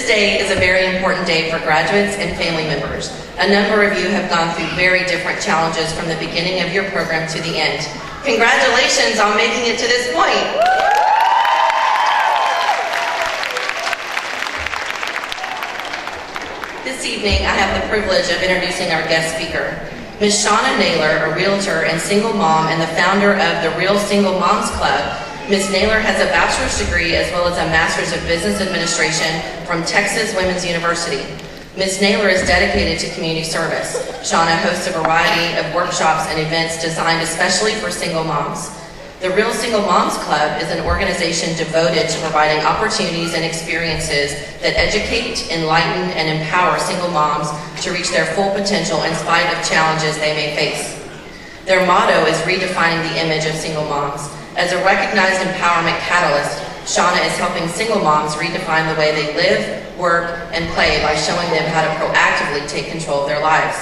This day is a very important day for graduates and family members. A number of you have gone through very different challenges from the beginning of your program to the end. Congratulations on making it to this point. This evening, I have the privilege of introducing our guest speaker, Ms. Shana Naylor, a realtor and single mom and the founder of the Real Single Moms Club. Ms. Naylor has a bachelor's degree as well as a master's of business administration from Texas Women's University. Ms. Naylor is dedicated to community service. Shana hosts a variety of workshops and events designed especially for single moms. The Real Single Moms Club is an organization devoted to providing opportunities and experiences that educate, enlighten, and empower single moms to reach their full potential in spite of challenges they may face. Their motto is redefining the image of single moms. As a recognized empowerment catalyst, Shana is helping single moms redefine the way they live, work, and play by showing them how to proactively take control of their lives.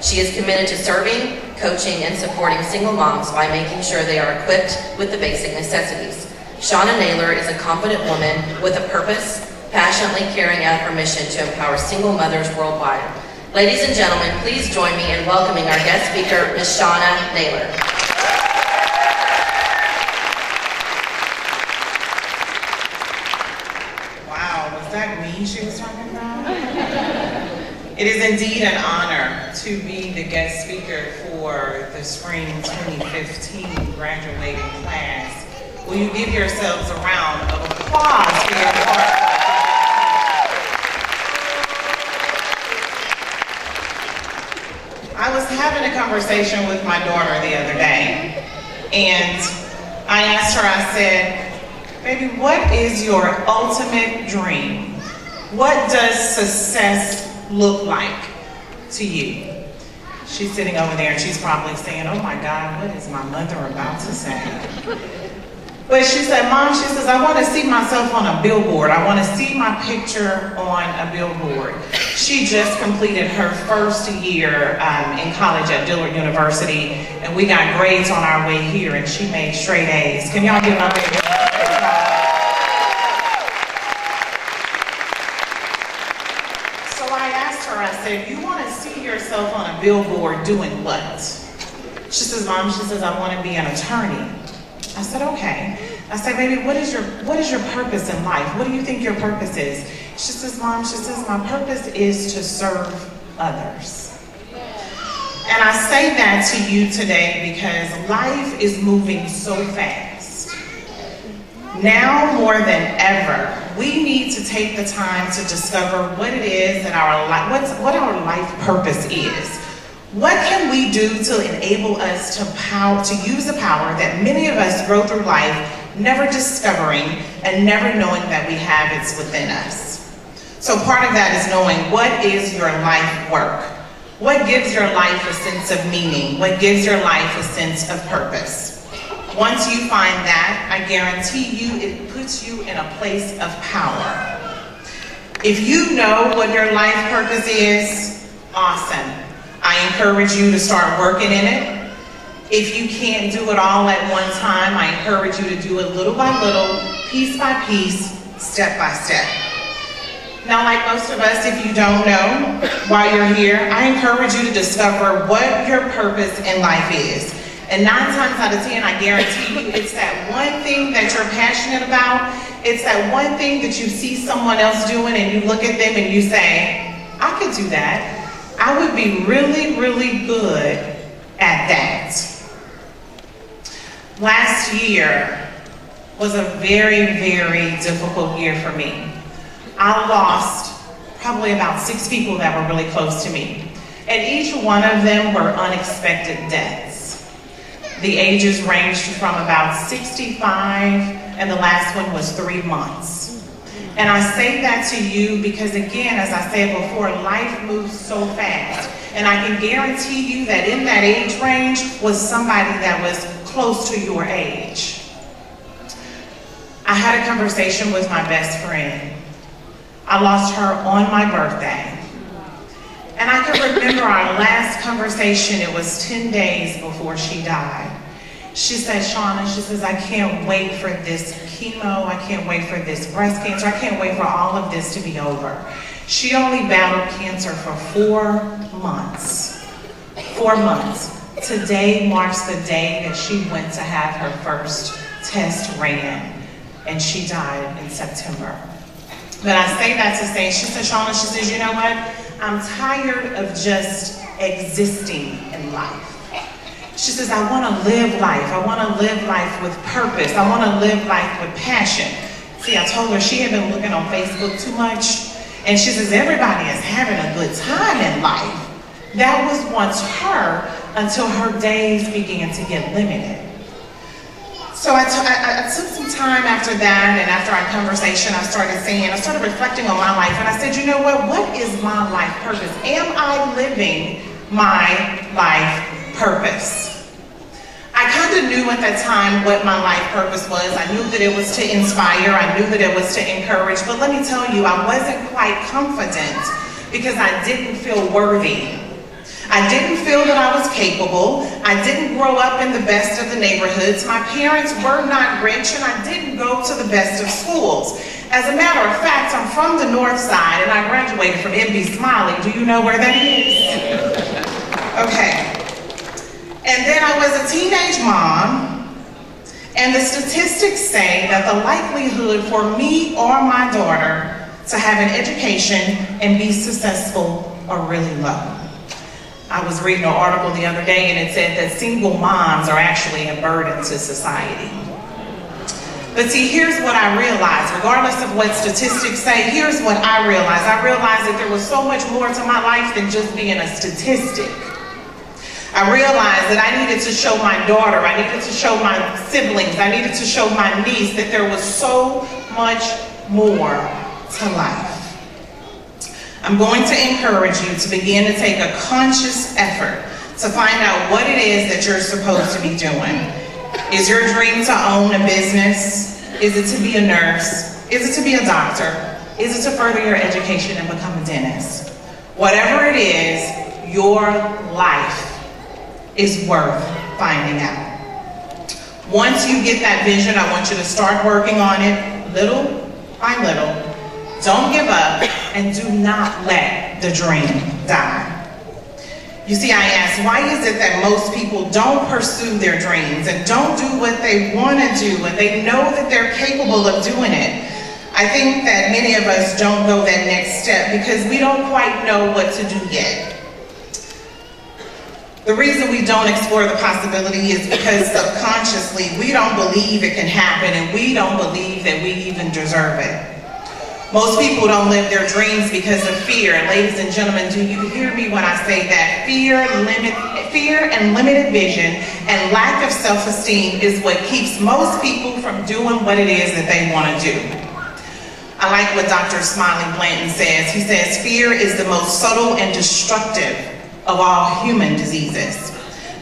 She is committed to serving, coaching, and supporting single moms by making sure they are equipped with the basic necessities. Shana Naylor is a confident woman with a purpose, passionately carrying out her mission to empower single mothers worldwide. Ladies and gentlemen, please join me in welcoming our guest speaker, Ms. Shana Naylor. Wow, was that me she was talking about? It is indeed an honor to be the guest speaker for the spring 2015 graduating class. Will you give yourselves a round of applause for your part? I was having a conversation with my daughter the other day, and I asked her, I said, baby, what is your ultimate dream? What does success look like to you? She's sitting over there and she's probably saying, oh my God, what is my mother about to say? But she said, Mom, she says, I want to see myself on a billboard. I want to see my picture on a billboard. She just completed her first year in college at Dillard University, and we got grades on our way here, and she made straight A's. Can y'all give my baby a round of applause? So I asked her, I said, you want to see yourself on a billboard doing what? She says, Mom, she says, I want to be an attorney. I said, okay. I said, baby, what is your purpose in life? What do you think your purpose is? She says, Mom, she says, my purpose is to serve others. And I say that to you today because life is moving so fast. Now more than ever, we need to take the time to discover what it is that what our life purpose is. What can we do to enable us to use the power that many of us go through life never discovering and never knowing that we have it within us? So part of that is knowing what is your life work? What gives your life a sense of meaning? What gives your life a sense of purpose? Once you find that, I guarantee you it puts you in a place of power. If you know what your life purpose is, awesome. I encourage you to start working in it. If you can't do it all at one time, I encourage you to do it little by little, piece by piece, step by step. Now, like most of us, if you don't know why you're here, I encourage you to discover what your purpose in life is. And 9 times out of 10, I guarantee you, it's that one thing that you're passionate about. It's that one thing that you see someone else doing and you look at them and you say, I could do that. I would be really, really good at that. Last year was a very, very difficult year for me. I lost probably about 6 people that were really close to me. And each one of them were unexpected deaths. The ages ranged from about 65, and the last one was 3 months. And I say that to you because, again, as I said before, life moves so fast. And I can guarantee you that in that age range was somebody that was close to your age. I had a conversation with my best friend. I lost her on my birthday. And I can remember our last conversation, it was 10 days before she died. She said, Shana, she says, I can't wait for this chemo. I can't wait for this breast cancer. I can't wait for all of this to be over. She only battled cancer for 4 months. 4 months. Today marks the day that she went to have her first test ran, and she died in September. But I say that to say, she said, Shana, she says, you know what? I'm tired of just existing in life. She says, I want to live life. I want to live life with purpose. I want to live life with passion. See, I told her she had been looking on Facebook too much, and she says, everybody is having a good time in life. That was once her until her days began to get limited. So I took some time after that, and after our conversation, I started reflecting on my life, and I said, you know what is my life purpose? Am I living my life purpose? I kind of knew at that time what my life purpose was. I knew that it was to inspire, I knew that it was to encourage, but let me tell you, I wasn't quite confident because I didn't feel worthy. I didn't feel that I was capable. I didn't grow up in the best of the neighborhoods. My parents were not rich, and I didn't go to the best of schools. As a matter of fact, I'm from the North Side, and I graduated from MB Smiley. Do you know where that is? Okay. And then I was a teenage mom, and the statistics say that the likelihood for me or my daughter to have an education and be successful are really low. I was reading an article the other day, and it said that single moms are actually a burden to society. But see, here's what I realized. Regardless of what statistics say, here's what I realized. I realized that there was so much more to my life than just being a statistic. I realized that I needed to show my daughter, I needed to show my siblings, I needed to show my niece that there was so much more to life. I'm going to encourage you to begin to take a conscious effort to find out what it is that you're supposed to be doing. Is your dream to own a business? Is it to be a nurse? Is it to be a doctor? Is it to further your education and become a dentist? Whatever it is, your life is worth finding out. Once you get that vision, I want you to start working on it little by little. Don't give up, and do not let the dream die. You see, I ask, why is it that most people don't pursue their dreams and don't do what they want to do, and they know that they're capable of doing it? I think that many of us don't go that next step because we don't quite know what to do yet. The reason we don't explore the possibility is because subconsciously we don't believe it can happen, and we don't believe that we even deserve it. Most people don't live their dreams because of fear. And ladies and gentlemen, do you hear me when I say that? Fear and limited vision and lack of self-esteem is what keeps most people from doing what it is that they want to do. I like what Dr. Smiley Blanton says. He says, fear is the most subtle and destructive of all human diseases.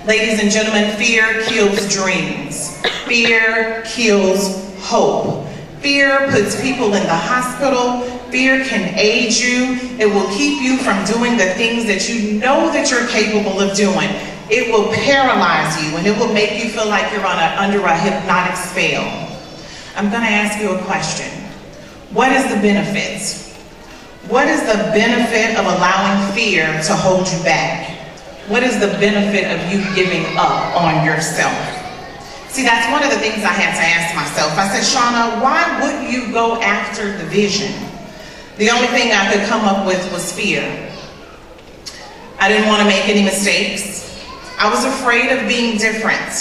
Ladies and gentlemen, fear kills dreams. Fear kills hope. Fear puts people in the hospital. Fear can age you. It will keep you from doing the things that you know that you're capable of doing. It will paralyze you, and it will make you feel like you're under a hypnotic spell. I'm going to ask you a question. What is the benefits? What is the benefit of allowing fear to hold you back? What is the benefit of you giving up on yourself? See, that's one of the things I had to ask myself. I said, Shana, why would you go after the vision? The only thing I could come up with was fear. I didn't want to make any mistakes. I was afraid of being different.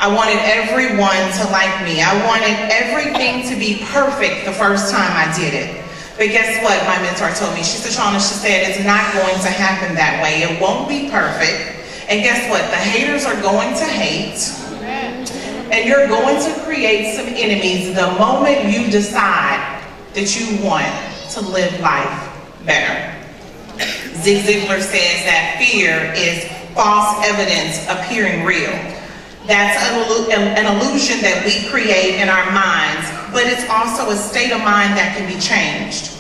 I wanted everyone to like me. I wanted everything to be perfect the first time I did it. But guess what my mentor told me? She said, Shana, she said, it's not going to happen that way. It won't be perfect. And guess what? The haters are going to hate. And you're going to create some enemies the moment you decide that you want to live life better. Zig Ziglar says that fear is false evidence appearing real. That's an illusion that we create in our minds, but it's also a state of mind that can be changed.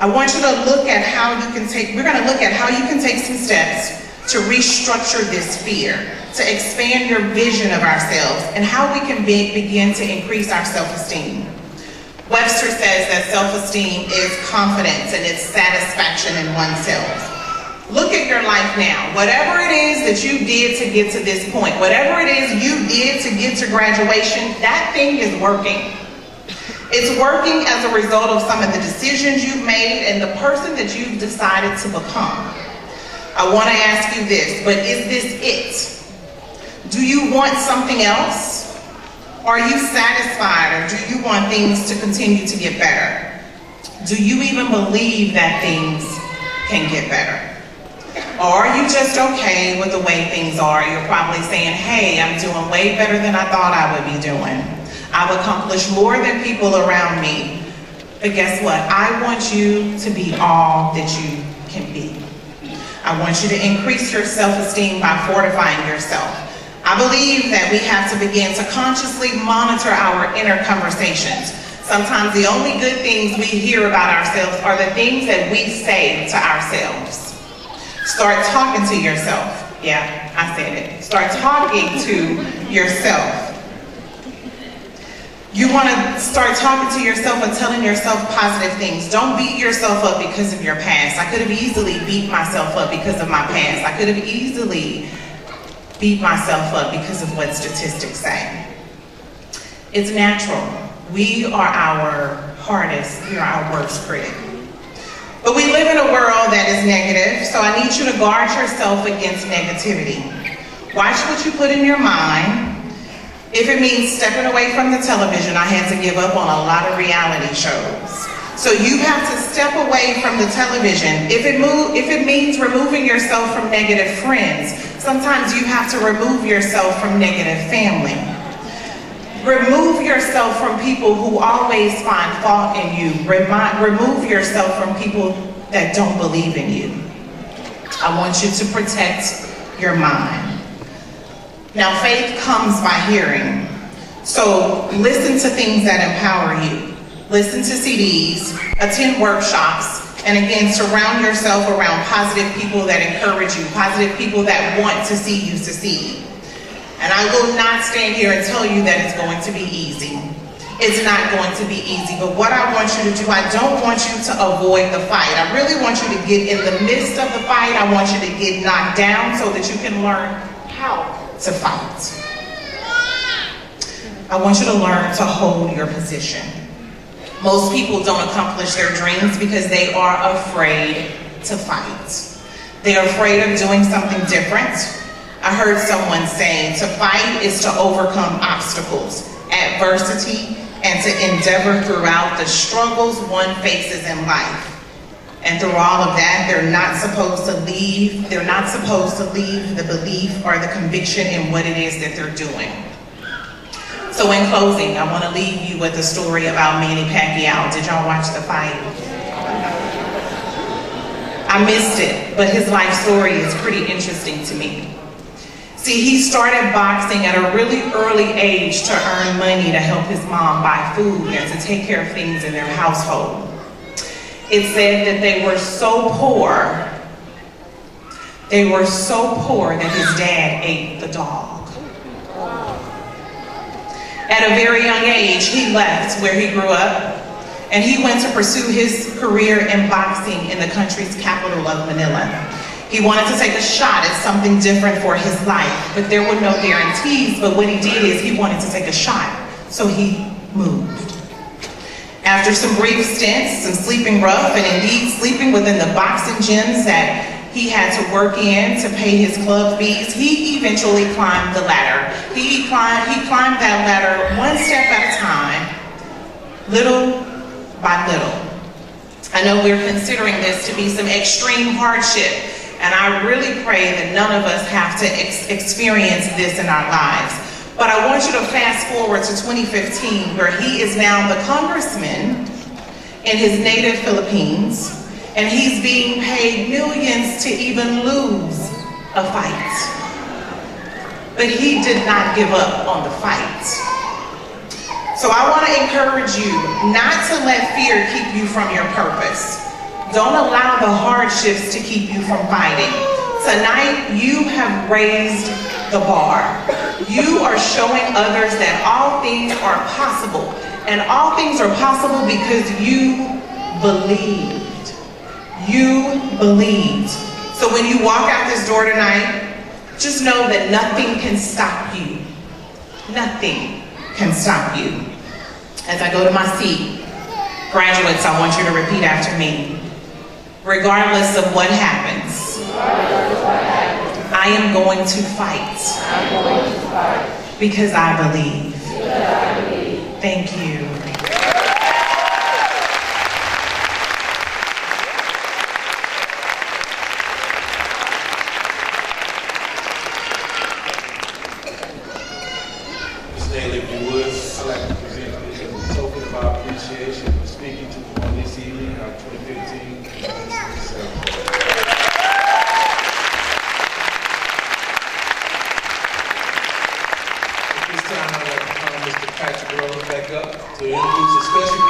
I want you to look at how you can take, we're going to look at how you can take some steps to restructure this fear, to expand your vision of ourselves, and how we can begin to increase our self-esteem. Webster says that self-esteem is confidence and it's satisfaction in oneself. Look at your life now. Whatever it is that you did to get to this point, whatever it is you did to get to graduation, that thing is working. It's working as a result of some of the decisions you've made and the person that you've decided to become. I want to ask you this, but is this it? Do you want something else? Are you satisfied, or do you want things to continue to get better? Do you even believe that things can get better? Or are you just okay with the way things are? You're probably saying, hey, I'm doing way better than I thought I would be doing. I've accomplished more than people around me. But guess what? I want you to be all that you can be. I want you to increase your self-esteem by fortifying yourself. I believe that we have to begin to consciously monitor our inner conversations. Sometimes the only good things we hear about ourselves are the things that we say to ourselves. Start talking to yourself. Yeah, I said it. Start talking to yourself. You want to start talking to yourself and telling yourself positive things. Don't beat yourself up because of your past. I could have easily beat myself up because of my past. I could have easily beat myself up because of what statistics say. It's natural. We are our hardest, we are our worst critic. But we live in a world that is negative, so I need you to guard yourself against negativity. Watch what you put in your mind. If it means stepping away from the television, I had to give up on a lot of reality shows. So you have to step away from the television. If it means removing yourself from negative friends, sometimes you have to remove yourself from negative family. Remove yourself from people who always find fault in you. Remove yourself from people that don't believe in you. I want you to protect your mind. Now, faith comes by hearing. So listen to things that empower you. Listen to CDs, attend workshops, and again, surround yourself around positive people that encourage you, positive people that want to see you succeed. And I will not stand here and tell you that it's going to be easy. It's not going to be easy, but what I want you to do, I don't want you to avoid the fight. I really want you to get in the midst of the fight. I want you to get knocked down so that you can learn how to fight. I want you to learn to hold your position. Most people don't accomplish their dreams because they are afraid to fight. They're afraid of doing something different. I heard someone saying to fight is to overcome obstacles, adversity, and to endeavor throughout the struggles one faces in life. And through all of that, they're not supposed to leave the belief or the conviction in what it is that they're doing. So in closing, I want to leave you with a story about Manny Pacquiao. Did y'all watch the fight? I missed it, but his life story is pretty interesting to me. See, he started boxing at a really early age to earn money to help his mom buy food and to take care of things in their household. It said that they were so poor that his dad ate the dog. At a very young age, he left where he grew up and he went to pursue his career in boxing in the country's capital of Manila. He wanted to take a shot at something different for his life, but there were no guarantees, but what he did is he wanted to take a shot, so he moved. After some brief stints, some sleeping rough, and indeed sleeping within the boxing gyms that he had to work in to pay his club fees, he eventually climbed the ladder. He climbed that ladder one step at a time, little by little. I know we're considering this to be some extreme hardship, and I really pray that none of us have to experience this in our lives. But I want you to fast forward to 2015, where he is now the congressman in his native Philippines, and he's being paid millions to even lose a fight. But he did not give up on the fight. So I want to encourage you not to let fear keep you from your purpose. Don't allow the hardships to keep you from fighting. Tonight, you have raised the bar. You are showing others that all things are possible. And all things are possible because you believed. You believed. So when you walk out this door tonight, just know that nothing can stop you. Nothing can stop you. As I go to my seat, graduates, I want you to repeat after me. Regardless of what happens, I am going to fight. Because I believe. Thank you. Ms. Naylor, if you would, I'd like to present this as a token of our appreciation for speaking to on this evening, our 2015 celebration. At this time, I'd like to call Mr. Patrick Rose back up to introduce a special